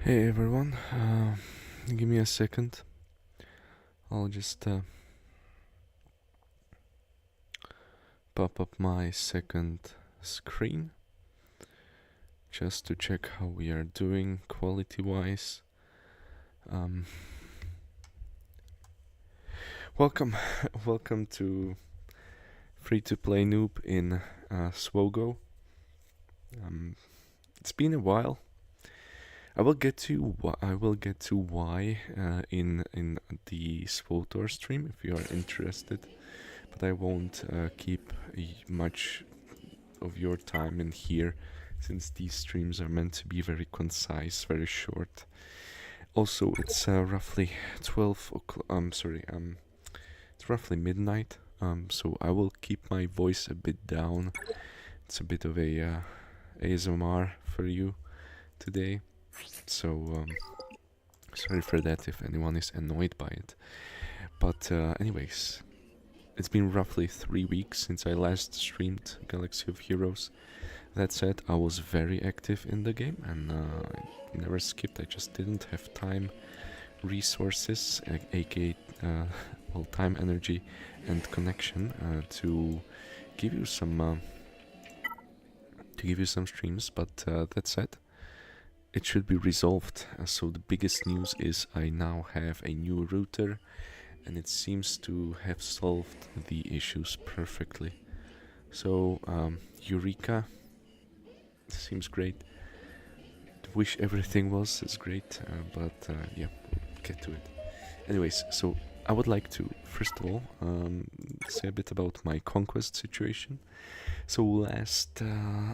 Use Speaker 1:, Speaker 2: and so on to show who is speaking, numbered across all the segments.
Speaker 1: Hey everyone, give me a second. I'll just pop up my second screen just to check how we are doing quality wise. Welcome, welcome to Free-to-Play Noob in SWtOR. It's been a while. I will get to why in the SWtOR stream if you are interested, but I won't keep much of your time in here since these streams are meant to be very concise, very short. Also, it's roughly 12 o'clock. It's roughly midnight. So I will keep my voice a bit down. It's a bit of a ASMR for you today. So sorry for that if anyone is annoyed by it. But anyways, it's been roughly 3 weeks since I last streamed Galaxy of Heroes. That said, I was very active in the game and I never skipped. I just didn't have time, resources, aka well, time, energy, and connection to give you some streams. But that said, it should be resolved. So the biggest news is I now have a new router, and it seems to have solved the issues perfectly. So Eureka seems great. Wish everything was as great, but yeah, we'll get to it. Anyways, so I would like to first of all say a bit about my conquest situation. So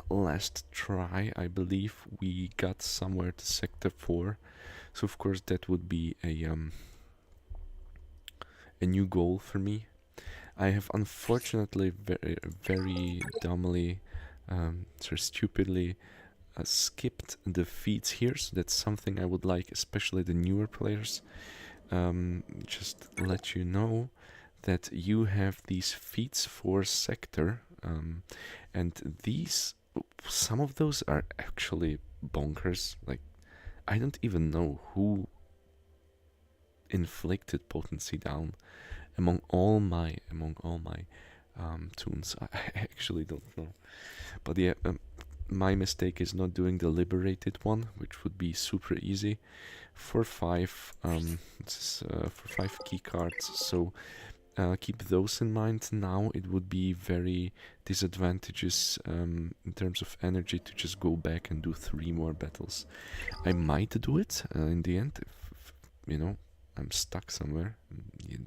Speaker 1: last try, I believe we got somewhere to Sector 4. So of course that would be a new goal for me. I have unfortunately very dumbly, stupidly skipped the feats here, so that's something I would like, especially the newer players, just let you know that you have these feats for sector, and some of those are actually bonkers. Like, I don't even know who inflicted potency down among all my tunes. I actually don't know, but yeah, my mistake is not doing the liberated one, which would be super easy for 5 for 5 key cards. So keep those in mind. Now it would be very disadvantageous in terms of energy to just go back and do 3 more battles. I might do it in the end if you know I'm stuck somewhere,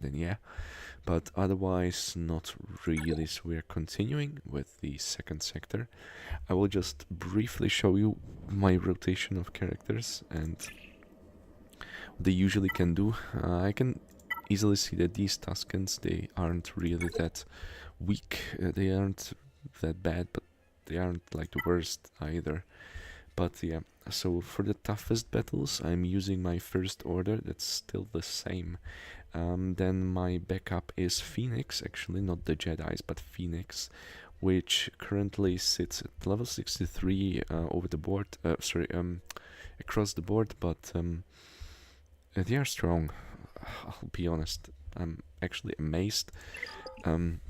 Speaker 1: then yeah, but otherwise not really. So we're continuing with the second sector. I will just briefly show you my rotation of characters and what they usually can do. I can easily see that these Tuscans, they aren't really that weak, they aren't that bad, but they aren't like the worst either. But yeah, so for the toughest battles, I'm using my first order, that's still the same. Then my backup is Phoenix, actually not the Jedis, but Phoenix, which currently sits at level 63 over the board, across the board, but they are strong. I'll be honest, I'm actually amazed. And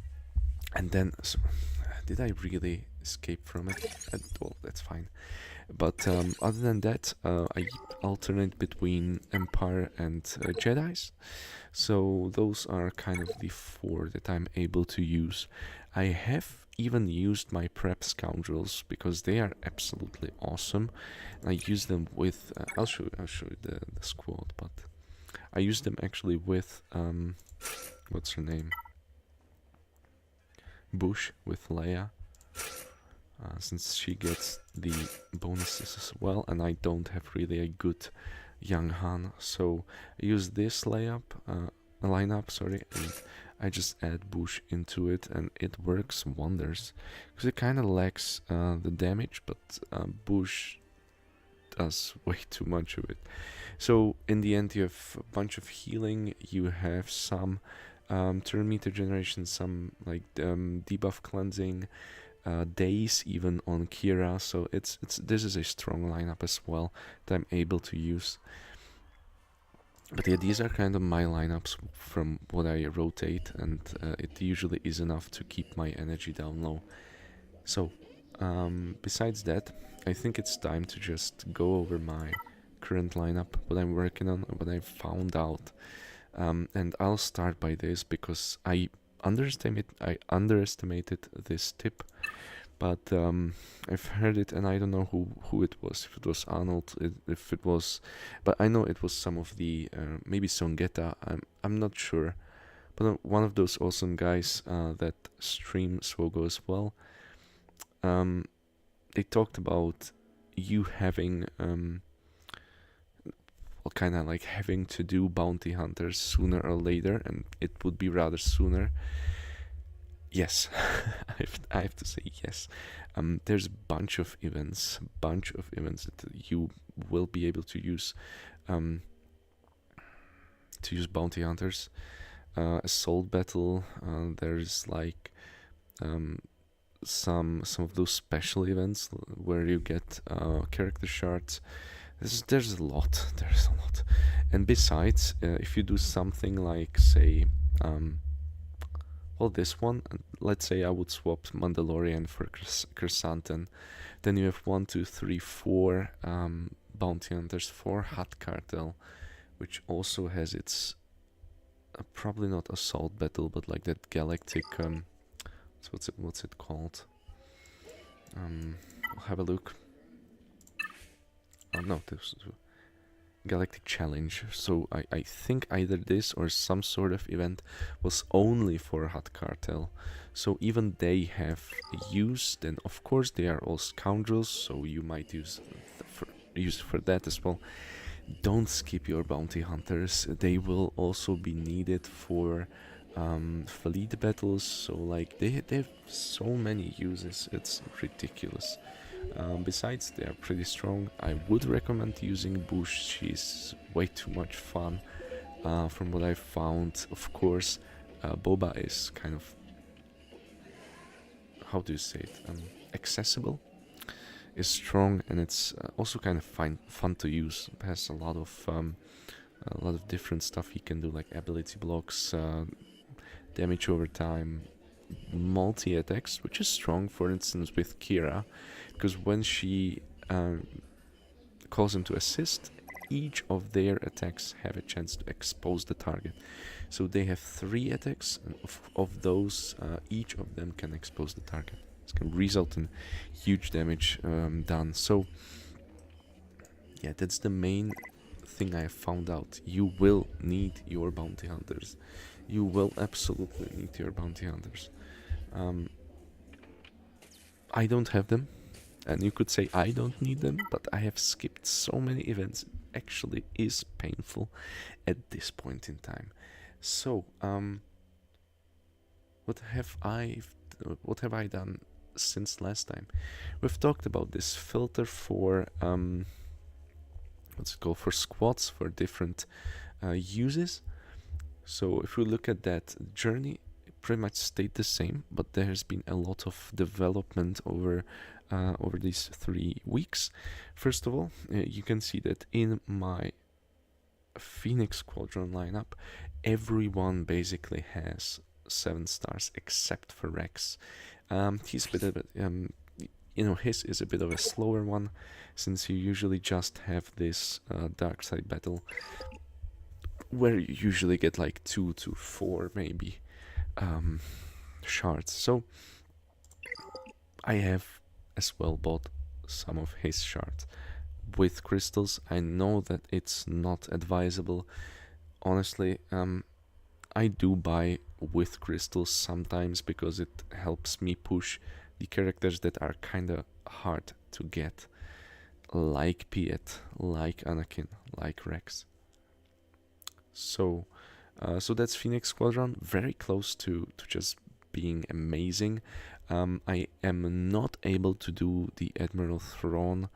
Speaker 1: then, so, did I really escape from it? Well, that's fine. But other than that, I alternate between Empire and Jedis. So those are kind of the 4 that I'm able to use. I have even used my prep scoundrels because they are absolutely awesome. I use them with I'll show you the squad, but I use them actually with what's her name? Bush, with Leia. Since she gets the bonuses as well, and I don't have really a good young Han, so I use this lineup, and I just add Bush into it, and it works wonders. Because it kind of lacks the damage, but Bush does way too much of it. So in the end, you have a bunch of healing, you have some turn meter generation, some like debuff cleansing, days even on Kira, so this is a strong lineup as well that I'm able to use. But yeah, these are kind of my lineups from what I rotate, and it usually is enough to keep my energy down low. So, besides that, I think it's time to just go over my current lineup, what I'm working on, what I found out. And I'll start by this because I underestimated this tip, but I've heard it, and I don't know who it was. If it was Arnold, if it was, but I know it was some of the maybe Songeta. I'm not sure, but one of those awesome guys that stream SWtOR as well. They talked about you having kind of like having to do bounty hunters sooner or later, and it would be rather sooner. Yes, I have to say yes. There's a bunch of events that you will be able to use bounty hunters. Assault battle. There's like some of those special events where you get character shards. There's a lot. And besides, if you do something like, say, well, this one, let's say I would swap Mandalorian for Chrysanthemum, then you have 1, 2, 3, 4 bounty hunters for Hut Cartel, which also has its probably not assault battle, but like that galactic. What's it called? I'll have a look. Oh no, this is Galactic Challenge. So I think either this or some sort of event was only for Hut Cartel. So even they have used, and of course they are all scoundrels, so you might use for that as well. Don't skip your bounty hunters. They will also be needed for fleet battles. So like they have so many uses. It's ridiculous. Besides, they are pretty strong. I would recommend using Bush. She's way too much fun. From what I found, of course, Boba is kind of, how do you say it, accessible. Is strong, and it's also kind of fun to use. It has a lot of different stuff you can do, like ability blocks, damage over time, multi attacks, which is strong. For instance, with Kira, because when she calls him to assist, each of their attacks have a chance to expose the target. So they have 3 attacks, and of those, each of them can expose the target. This can result in huge damage done. So yeah, that's the main thing I have found out. You will need your bounty hunters. You will absolutely need your bounty hunters. I don't have them, and you could say I don't need them, but I have skipped so many events. It actually is painful at this point in time. So what have I done since last time? We've talked about this filter for what's it called, for squads, for different uses. So if we look at that journey, it pretty much stayed the same, but there has been a lot of development over these 3 weeks. First of all, you can see that in my Phoenix Squadron lineup, everyone basically has 7 stars except for Rex. He's a bit of a, his is a bit of a slower one, since you usually just have this dark side battle, where you usually get like 2 to 4 maybe shards. So I have as well bought some of his shards with crystals. I know that it's not advisable. Honestly, I do buy with crystals sometimes because it helps me push the characters that are kinda hard to get, like Piet, like Anakin, like Rex. So that's Phoenix Squadron, very close to just being amazing. I am not able to do the Admiral Thrawn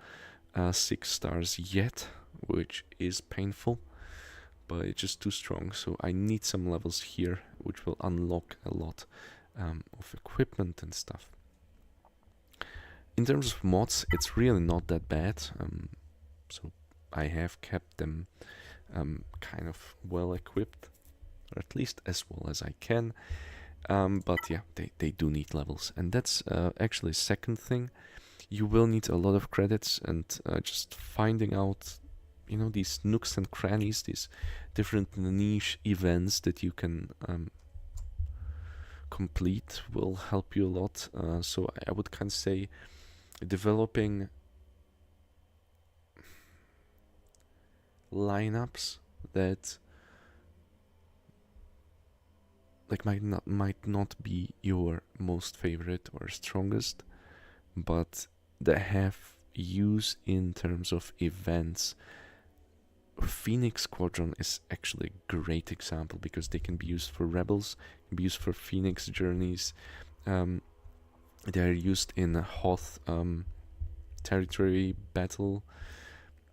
Speaker 1: 6 stars yet, which is painful, but it's just too strong. So I need some levels here, which will unlock a lot of equipment and stuff. in terms of mods, it's really not that bad. So I have kept them kind of well equipped, or at least as well as I can. But yeah, they do need levels, and that's actually second thing. You will need a lot of credits, and just finding out, you know, these nooks and crannies, these different niche events that you can complete will help you a lot. So I would kind of say developing lineups that like might not be your most favorite or strongest, but that have use in terms of events. Phoenix Squadron is actually a great example because they can be used for rebels, can be used for Phoenix journeys. They're used in a Hoth territory battle.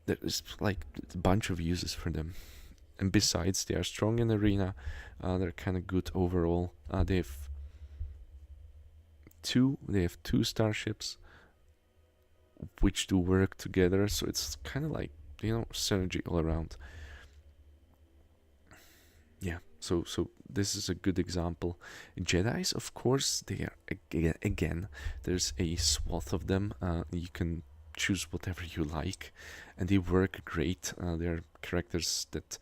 Speaker 1: There is like a bunch of uses for them. And besides, they are strong in arena. They're kind of good overall. They have two starships which do work together, so it's kind of like, you know, synergy all around. Yeah, so this is a good example. Jedis, of course, they are again. There's a swath of them. You can choose whatever you like, and they work great. They're characters that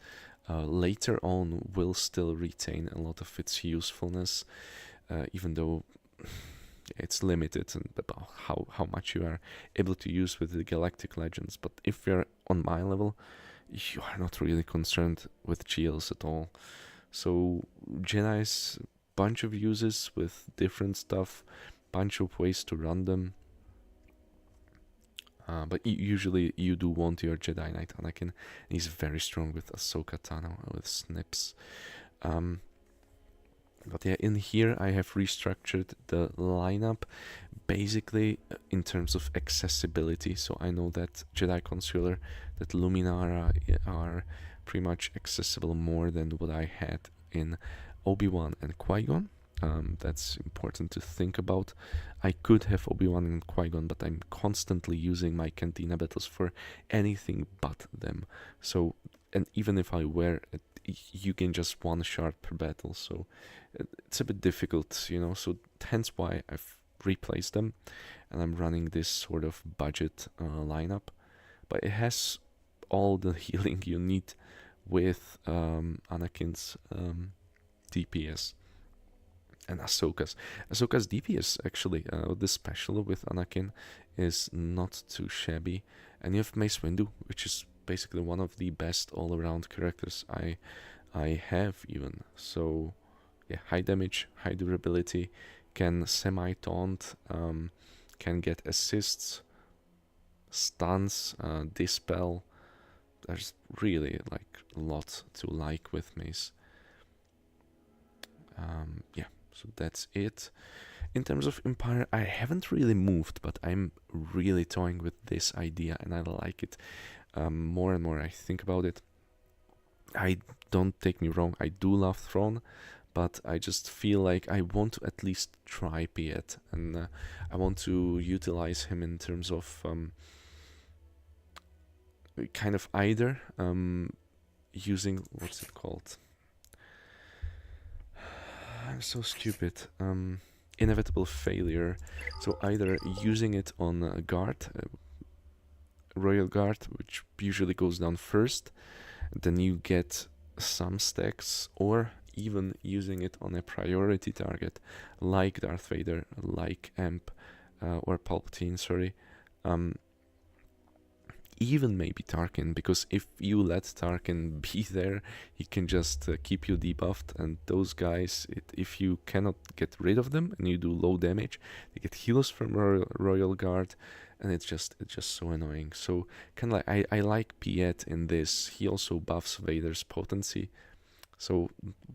Speaker 1: later on will still retain a lot of its usefulness, even though it's limited and about how much you are able to use with the Galactic Legends. But if you're on my level, you are not really concerned with GLs at all. So Jedi's bunch of uses with different stuff, bunch of ways to run them. But usually you do want your Jedi Knight Anakin. He's very strong with Ahsoka Tano, with Snips. But yeah, in here I have restructured the lineup basically in terms of accessibility. So I know that Jedi Consular, that Luminara are pretty much accessible more than what I had in Obi-Wan and Qui-Gon. That's important to think about. I could have Obi-Wan and Qui-Gon, but I'm constantly using my Cantina battles for anything but them. So, and even if I wear it, you gain just one shard per battle, so it's a bit difficult, you know, so hence why I've replaced them, and I'm running this sort of budget lineup, but it has all the healing you need with Anakin's DPS and Ahsoka's. Ahsoka's DPS, actually, the special with Anakin is not too shabby, and you have Mace Windu, which is basically one of the best all-around characters I have even. So yeah, high damage, high durability, can semi-taunt, can get assists, stuns, dispel. There's really like a lot to like with Mace. Yeah, so that's it. In terms of Empire, I haven't really moved, but I'm really toying with this idea and I like it. More and more I think about it. Don't take me wrong, I do love Thrawn, but I just feel like I want to at least try Piet, and I want to utilize him in terms of kind of either using, what's it called? I'm so stupid. Inevitable failure. So either using it on a guard, Royal Guard, which usually goes down first, then you get some stacks, or even using it on a priority target like Darth Vader, like Amp, or Palpatine, sorry. Even maybe Tarkin, because if you let Tarkin be there, he can just keep you debuffed, and those guys, if you cannot get rid of them and you do low damage, they get heals from Royal Guard, and it's just so annoying. So kind of like I like Piet in this. He also buffs Vader's potency. So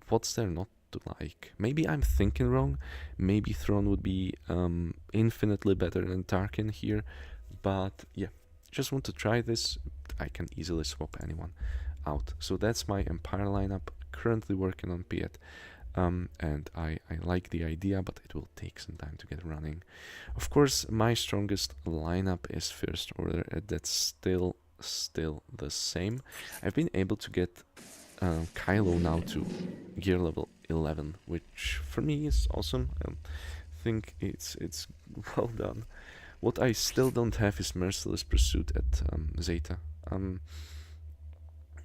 Speaker 1: what's there not to like? Maybe I'm thinking wrong. Maybe Thrawn would be infinitely better than Tarkin here, but yeah. Just want to try this. I can easily swap anyone out. So that's my Empire lineup. Currently working on Piet. and I like the idea, but it will take some time to get running. Of course, my strongest lineup is First Order. That's still the same. I've been able to get Kylo now to gear level 11, which for me is awesome. I think it's well done. What I still don't have is Merciless Pursuit at Zeta.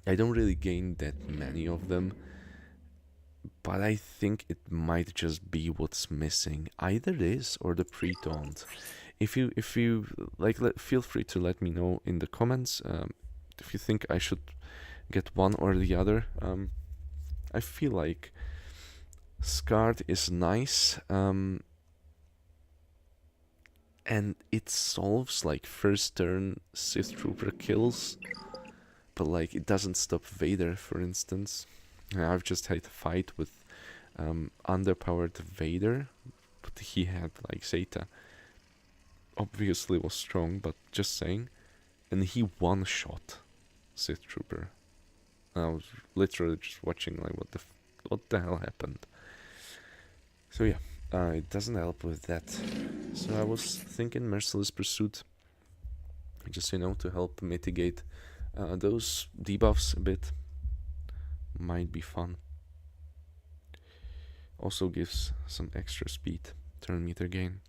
Speaker 1: I don't really gain that many of them, but I think it might just be what's missing. Either this or the pre-taunt. If you like, feel free to let me know in the comments if you think I should get one or the other. I feel like Scarred is nice, and it solves like first turn Sith Trooper kills, but like it doesn't stop Vader, for instance. I've just had a fight with underpowered Vader, but he had like Zeta. Obviously was strong, but just saying. And he one-shot Sith Trooper. I was literally just watching like what the hell happened. So yeah, it doesn't help with that. So I was thinking Merciless Pursuit, just to help mitigate those debuffs a bit. Might be fun. Also gives some extra speed, turn meter gain.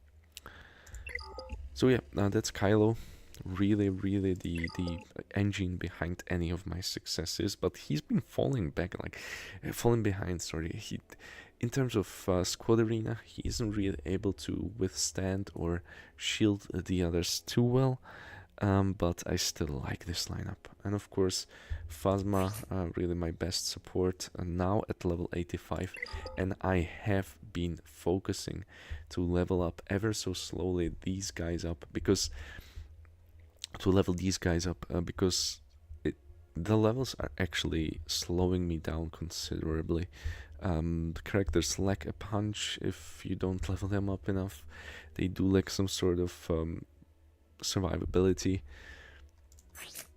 Speaker 1: So yeah, that's Kylo. Really the engine behind any of my successes, but he's been falling behind. Sorry, in terms of squad arena, he isn't really able to withstand or shield the others too well. But I still like this lineup, and of course, Phasma, really my best support, now at level 85, and I have been focusing to level up ever so slowly these guys up because the levels are actually slowing me down considerably. The characters lack a punch if you don't level them up enough. They do lack some sort of survivability.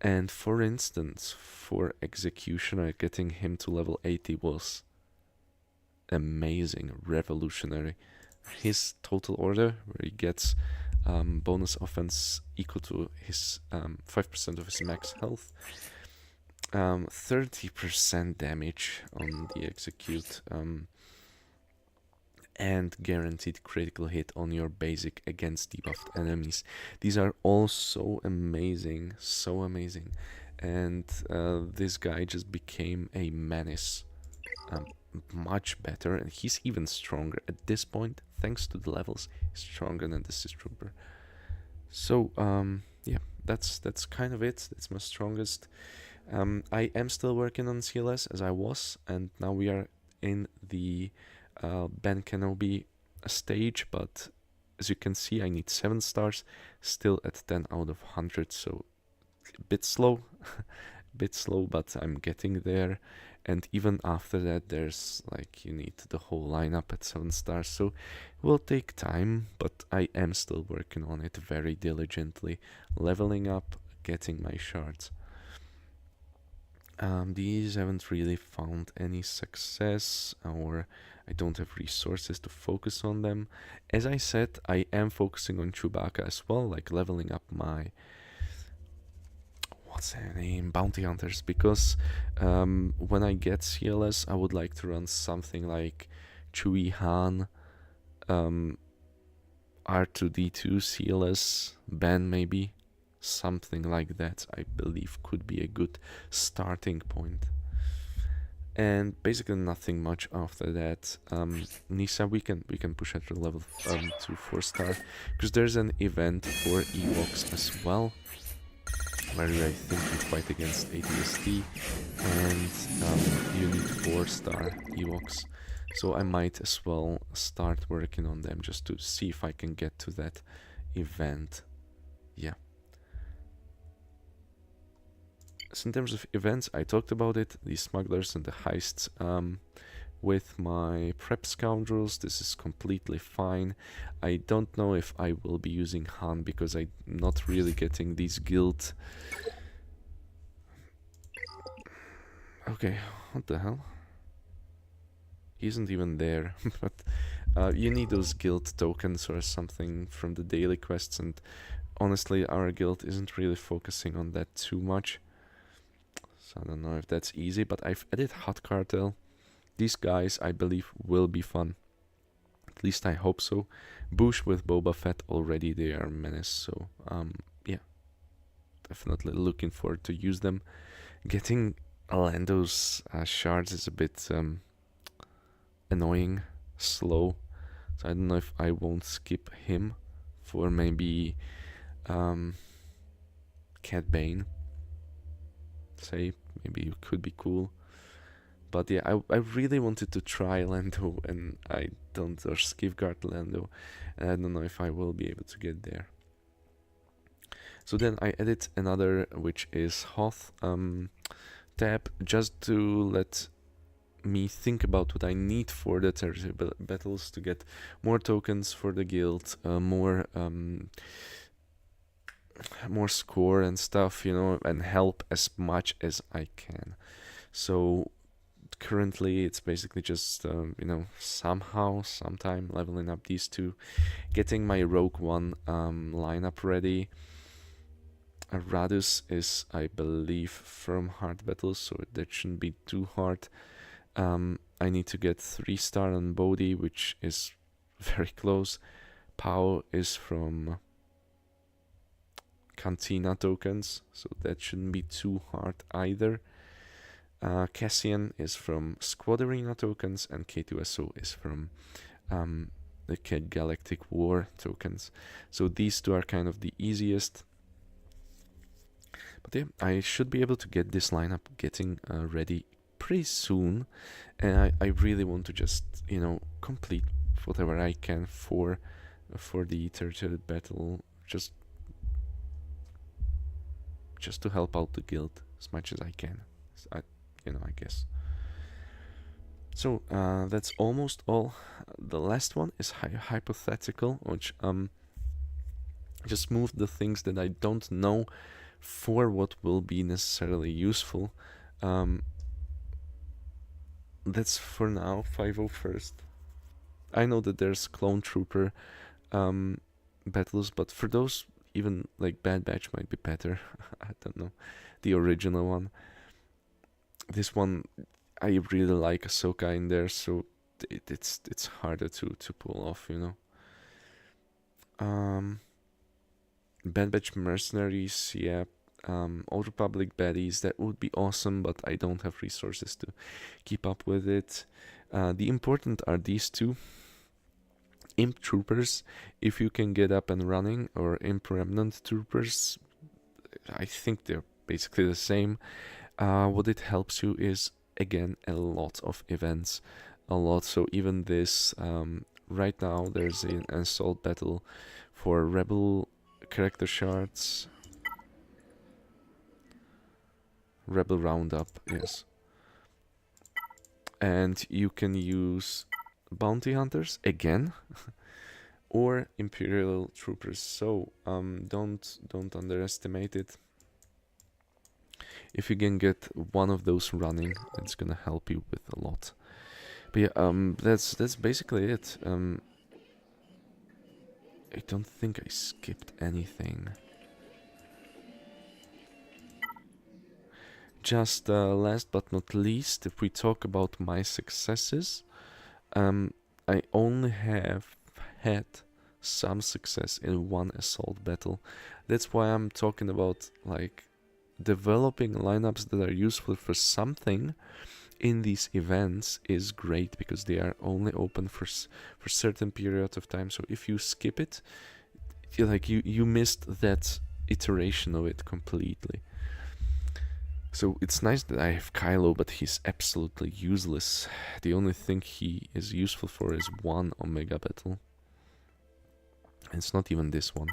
Speaker 1: And for instance, for Executioner, getting him to level 80 was amazing, revolutionary. His total order, where he gets bonus offense equal to his 5% of his max health, 30% damage on the execute, and guaranteed critical hit on your basic against debuffed enemies. These are all so amazing, and this guy just became a menace. Much better, and he's even stronger at this point thanks to the levels. He's stronger than the Sith Trooper. So yeah, that's kind of it. That's my strongest. I am still working on CLS as I was, and now we are in the Ben Kenobi stage, but as you can see, I need 7 stars, still at 10 out of 100, so a bit slow, but I'm getting there. And even after that, there's like, you need the whole lineup at 7 stars, so it will take time, but I am still working on it very diligently, leveling up, getting my shards. These haven't really found any success, or I don't have resources to focus on them. As I said, I am focusing on Chewbacca as well, like leveling up my bounty hunters, because when I get CLS, I would like to run something like Chewie Han, R2D2 CLS, Ben maybe, something like that. I believe could be a good starting point. And basically nothing much after that. Nisa, we can push her to level to 4-star, because there's an event for Ewoks as well, where I think you fight against ATST, and you need 4-star Ewoks. So I might as well start working on them just to see if I can get to that event. Yeah. So in terms of events, I talked about it, the smugglers and the heists. With my prep scoundrels, this is completely fine. I don't know if I will be using Han, because I'm not really getting these guild. Okay, what the hell? He isn't even there. But you need those guild tokens or something from the daily quests, and honestly, our guild isn't really focusing on that too much. So I don't know if that's easy, but I've added Hot Cartel. These guys, I believe, will be fun. At least I hope so. Bush with Boba Fett already, they are menace, so yeah, definitely looking forward to use them. Getting Lando's shards is a bit annoying, slow, so I don't know if I won't skip him for maybe Cat Bane. Say, maybe it could be cool. But yeah, I really wanted to try Lando, and I don't, or Skivgard Lando, and I don't know if I will be able to get there. So then I added another, which is Hoth tab, just to let me think about what I need for the territory battles to get more tokens for the guild, more score and stuff, you know, and help as much as I can. So currently it's basically just you know, sometime leveling up these two, getting my Rogue One lineup ready. Radus is, I believe, from hard battles, so that shouldn't be too hard. I need to get 3-star on Bodhi, which is very close. Pao is from Cantina tokens, so that shouldn't be too hard either. Cassian is from Squad Arena tokens, and K2SO is from the Galactic War tokens. So these two are kind of the easiest. But yeah, I should be able to get this lineup getting ready pretty soon, and I really want to just, you know, complete whatever I can for the territory battle, just to help out the guild as much as I can. I guess. So that's almost all. The last one is hypothetical, which just move the things that I don't know for what will be necessarily useful. That's for now 501st. I know that there's Clone Trooper battles, but for those, even like Bad Batch might be better. I don't know, the original one. This one, I really like Ahsoka in there, so it's harder to pull off, you know. Bad Batch Mercenaries, yeah. Old Republic baddies, that would be awesome, but I don't have resources to keep up with it. The important are these two. Imp Troopers, if you can get up and running, or Imp Remnant Troopers, I think they're basically the same. What it helps you is, again, a lot of events. A lot, so even this, right now there's an assault battle for Rebel character shards. Rebel Roundup, yes. And you can use Bounty Hunters again, or Imperial Troopers. So don't underestimate it. If you can get one of those running, it's gonna help you with a lot. But yeah, that's basically it. I don't think I skipped anything. Just last but not least, if we talk about my successes, I only have had some success in one assault battle. That's why I'm talking about, like, developing lineups that are useful for something in these events is great, because they are only open for certain period of time. So if you skip it, you missed that iteration of it completely. So it's nice that I have Kylo, but he's absolutely useless. The only thing he is useful for is one Omega battle. And it's not even this one.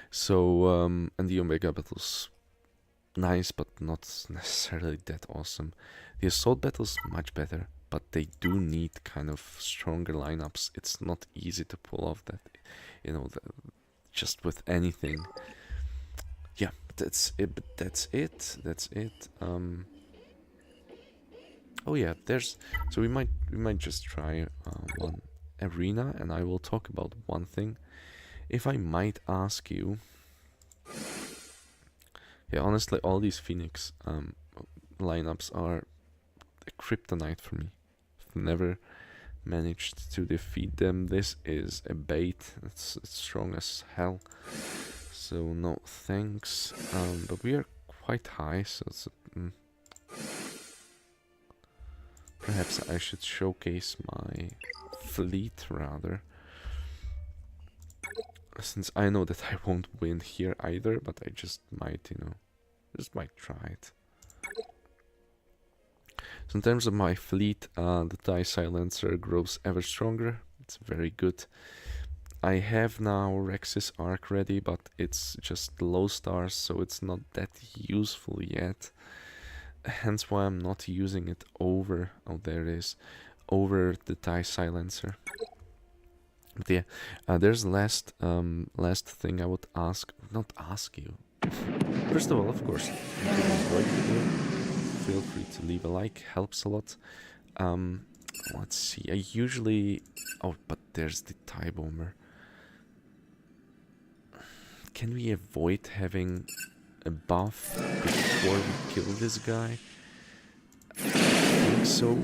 Speaker 1: So, and the Omega battle's nice, but not necessarily that awesome. The assault battle's much better, but they do need kind of stronger lineups. It's not easy to pull off that, you know, just with anything. Yeah, that's it. Oh yeah, there's. So we might just try one arena, and I will talk about one thing. If I might ask you, yeah, honestly, all these Phoenix lineups are a kryptonite for me. I've never managed to defeat them. This is a bait. It's strong as hell. So no thanks. But we are quite high, so it's, perhaps I should showcase my fleet rather. Since I know that I won't win here either, but I just might, just might try it. So in terms of my fleet, the TIE Silencer grows ever stronger. It's very good. I have now Rex's Arc ready, but it's just low stars, so it's not that useful yet. Hence why I'm not using it over, oh there it is, over the TIE Silencer. But yeah, there's last thing I would not ask you. First of all, of course, if you enjoyed the video, feel free to leave a like, helps a lot. Let's see, I usually, oh, but there's the TIE Bomber. Can we avoid having a buff before we kill this guy? I think so.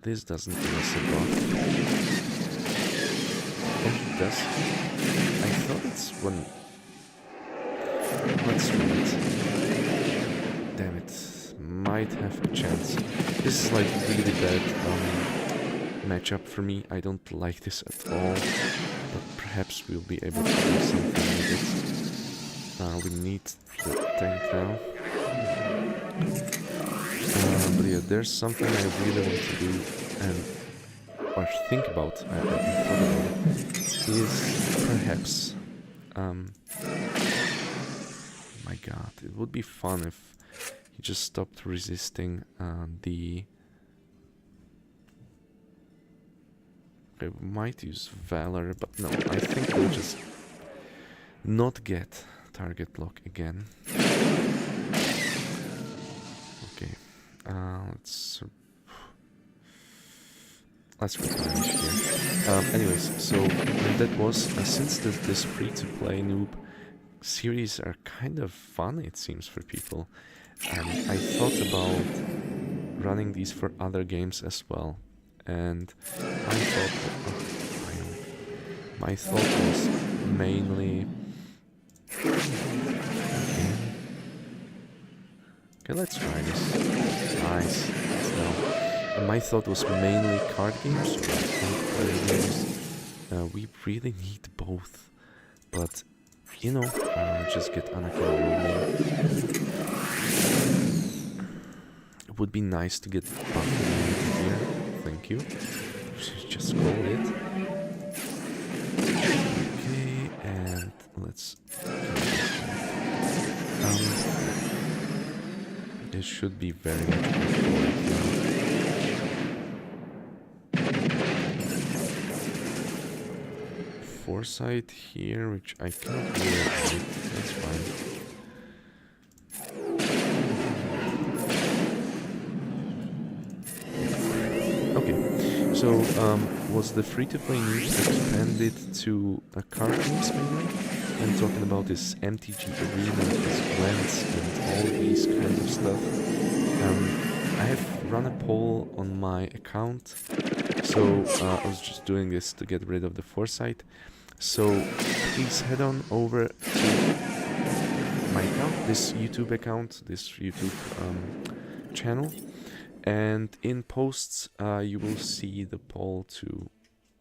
Speaker 1: This doesn't give us a buff. Oh, it does. I thought it's when... Let's run it. Damn it. Might have a chance. This is like really bad matchup for me. I don't like this at all. But perhaps we'll be able to do something with it. We need the tank now. But yeah, there's something I really want to do and or think about, I thought about it, is perhaps, my god, it would be fun if he just stopped resisting the... Okay, we might use Valor, but no, I think we'll just not get target lock again. Okay, let's replenish here. Anyways, so that was, since this free-to-play noob series are kind of fun, it seems, for people, I thought about running these for other games as well. And my thought was mainly... Okay, let's try this. Nice. And my thought was mainly card games, or games. We really need both. But, just get Anakin rolling. It would be nice to get Buffalo here. Thank you. Just call it. Okay, and let's... It should be very much foresight here, which I cannot do it. That's fine. Okay, so was the free-to-play news expanded to card games mainly? I'm talking about this MTG Arena, this Glance, and all these kind of stuff. I have run a poll on my account, so I was just doing this to get rid of the foresight. So please head on over to my account, this YouTube account, this YouTube channel, and in posts you will see the poll to...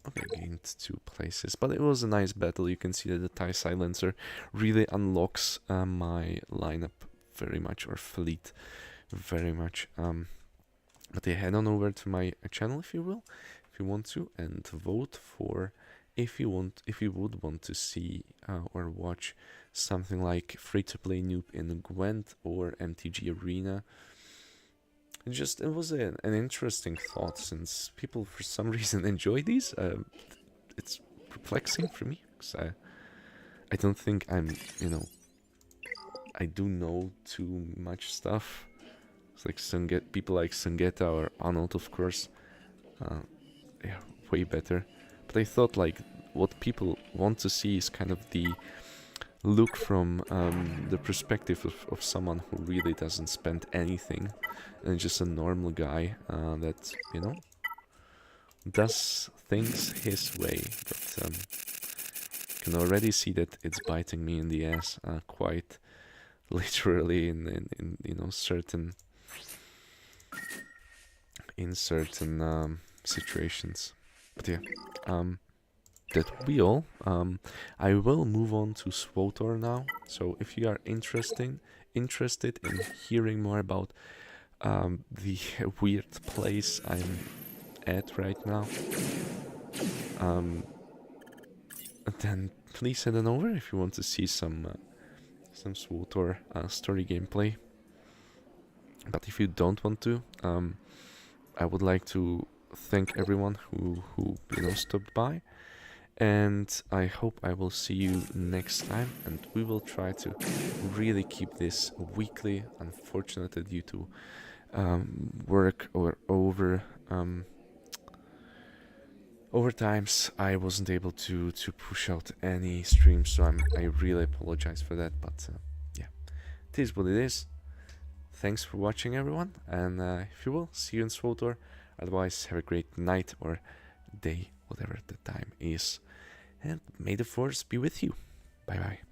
Speaker 1: Okay, gained 2 places, but it was a nice battle. You can see that the TIE Silencer really unlocks my lineup very much, or fleet very much. But yeah, head on over to my channel if you will, if you want to, and vote for if you would want to see or watch something like free-to-play noob in Gwent or MTG Arena. It was an interesting thought, since people for some reason enjoy these. It's perplexing for me, because I don't think I'm, I do know too much stuff It's like people like Sungeta or Arnold, of course. Yeah, way better. But I thought like what people want to see is kind of the look from the perspective of someone who really doesn't spend anything and just a normal guy that, you know, does things his way. But can already see that it's biting me in the ass quite literally in you know certain situations. But yeah, that will be all. I will move on to SWtOR now. So if you are interested in hearing more about the weird place I'm at right now, then please head on over if you want to see some SWtOR story gameplay. But if you don't want to, I would like to thank everyone who you know stopped by, and I hope I will see you next time. And we will try to really keep this weekly. Unfortunately, due to work or overtimes, I wasn't able to push out any streams, so I really apologize for that. But yeah, it is what it is. Thanks for watching, everyone, and if you will, see you in SWtOR. Otherwise, have a great night or day, whatever the time is, and may the force be with you. Bye bye.